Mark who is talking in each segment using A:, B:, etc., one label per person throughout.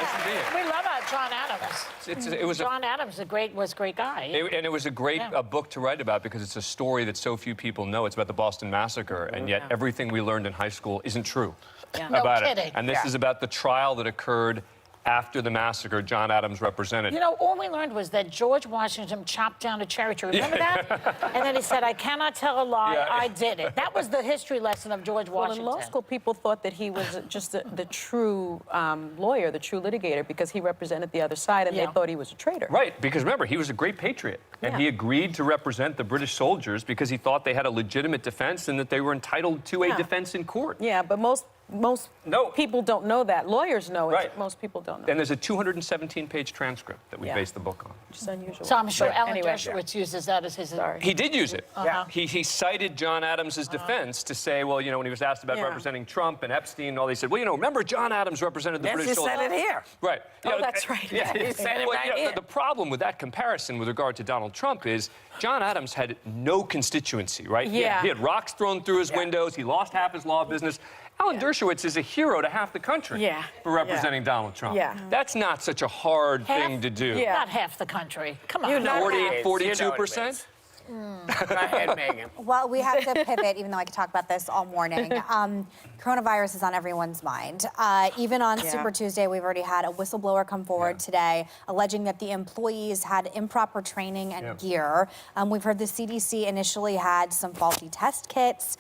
A: Yes, indeed.
B: We love John Adams. John Adams was a great guy.
A: And it was a great book to write about because it's a story that so few people know. It's about the Boston Massacre, and yet everything we learned in high school isn't true about it. And this is about the trial that occurred after the massacre John Adams represented.
B: You know, all we learned was that George Washington chopped down a cherry tree. Remember that? And then he said, I cannot tell a lie, I did it. That was the history lesson of George Washington.
C: Well, in law school, people thought that he was just the true lawyer, the true litigator, because he represented the other side, and they thought he was a traitor.
A: Right, because remember, he was a great patriot, and he agreed to represent the British soldiers because he thought they had a legitimate defense and that they were entitled to a defense in court.
C: Yeah, but most people don't know that. Lawyers know it. Most people don't know.
A: And there's a 217-page transcript that we based the book on.
C: Which is unusual.
B: So I'm sure Alan Dershowitz uses that as his...
A: He did use it. He cited John Adams' defense to say, well, you know, when he was asked about representing Trump and Epstein and all, they said, well, you know, remember John Adams represented the British soldiers.
D: He said it here.
A: Right.
C: Oh, that's right.
D: He said it right here.
A: The problem with that comparison with regard to Donald Trump is John Adams had no constituency, right? He had rocks thrown through his windows. He lost half his law business. Alan Dershowitz is a hero to half the country for representing Donald Trump. That's not such a hard thing to do.
B: Not half the coronavirus.
D: You know
A: 42%?
D: Go ahead, Megan.
E: Well, we have to pivot, even though I could talk about this all morning. Coronavirus is on everyone's mind. Even on Super Tuesday, we've already had a whistleblower come forward today alleging that the employees had improper training and gear. We've heard the CDC initially had some faulty test kits.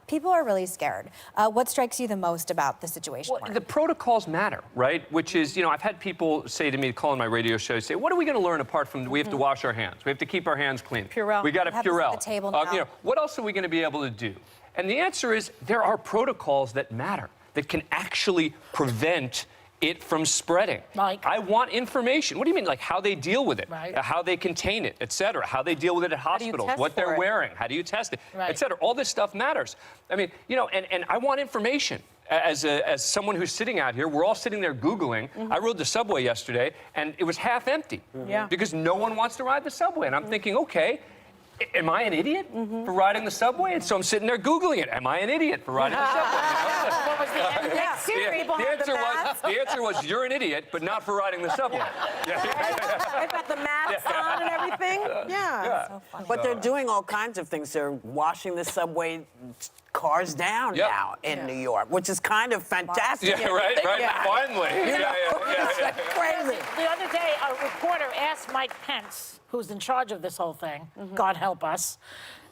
E: People are really scared. What strikes you the most about the situation?
A: Well, the protocols matter, right? Which is, you know, I've had people say to me, calling my radio show, say, what are we going to learn apart from we have to wash our hands? We have to keep our hands clean. We got a Purell.
E: The table now.
A: You know, what else are we going to be able to do? And the answer is there are protocols that matter, that can actually prevent it from spreading.
B: Like?
A: I want information. What do you mean? Like how they deal with it, how they contain it, et cetera, how they deal with it at hospitals, what they're wearing, how do you test it, et cetera. All this stuff matters. I mean, you know, and I want information. As someone who's sitting out here, we're all sitting there Googling. I rode the subway yesterday, and it was half empty because no one wants to ride the subway. And I'm thinking, okay, am I an idiot for riding the subway? And so I'm sitting there Googling it. Am I an idiot for riding the subway?
B: What was the
A: The answer was, you're an idiot, but not for riding the subway.
C: They've got the masks on and everything.
E: So funny.
D: But they're doing all kinds of things. They're washing the subway cars down now in New York, which is kind of fantastic.
A: Right. Finally.
D: It's crazy.
B: The other day, a reporter asked Mike Pence, who's in charge of this whole thing, God help us,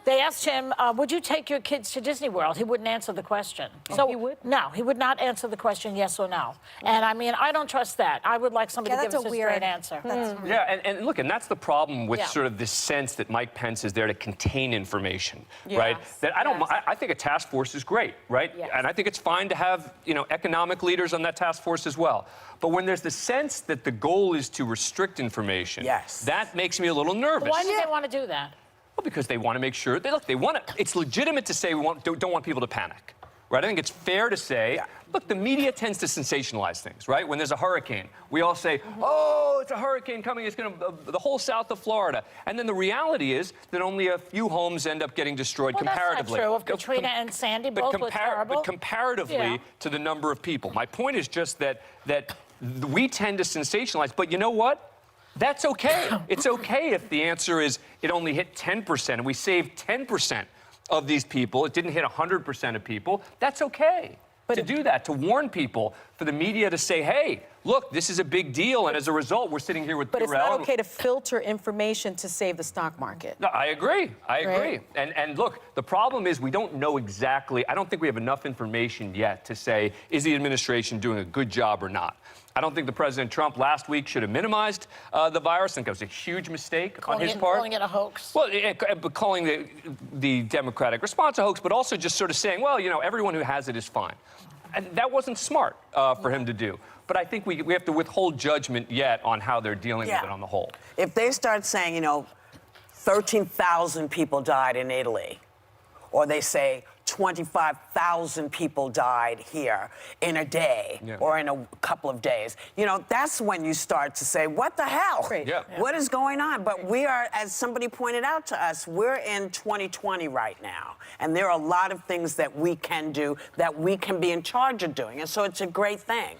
B: they asked him, would you take your kids to Disney World? He wouldn't answer the question.
C: So he would?
B: No, he would not answer the question yes or no. And I mean, I don't trust that. I would like somebody to give us a straight answer.
A: And look, and that's the problem with sort of this sense that Mike Pence is there to contain information, right? That I think a task force is great, right? And I think it's fine to have, you know, economic leaders on that task force as well. But when there's the sense that the goal is to restrict information, that makes me a little nervous.
B: Why do they want to do that?
A: Well, because they want to make sure they want to. It's legitimate to say we don't want people to panic, right? I think it's fair to say, look, the media tends to sensationalize things, right? When there's a hurricane, we all say, oh, it's a hurricane coming. It's going to the whole south of Florida, and then the reality is that only a few homes end up getting destroyed comparatively.
B: That's not true. Of Katrina and Sandy, both were terrible.
A: But comparatively to the number of people, my point is just that we tend to sensationalize. But you know what? That's okay. It's okay if the answer is it only hit 10% and we saved 10% of these people. It didn't hit 100% of people. That's okay to do that, to warn people, for the media to say, hey, look, this is a big deal, and as a result, we're sitting here with Purell.
C: But it's not okay to filter information to save the stock market.
A: No, I agree. I agree. And look, the problem is we don't know exactly, I don't think we have enough information yet to say, is the administration doing a good job or not? I don't think the President Trump last week should have minimized the virus. I think that was a huge mistake on his part.
B: Calling it a hoax.
A: Well, calling the Democratic response a hoax, but also just sort of saying, well, you know, everyone who has it is fine. And that wasn't smart for him to do. But I think we have to withhold judgment yet on how they're dealing with it on the whole.
D: If they start saying, you know, 13,000 people died in Italy, or they say 25,000 people died here in a day or in a couple of days. You know, that's when you start to say, what the hell? What is going on? But we are, as somebody pointed out to us, we're in 2020 right now. And there are a lot of things that we can do, that we can be in charge of doing. And so it's a great thing.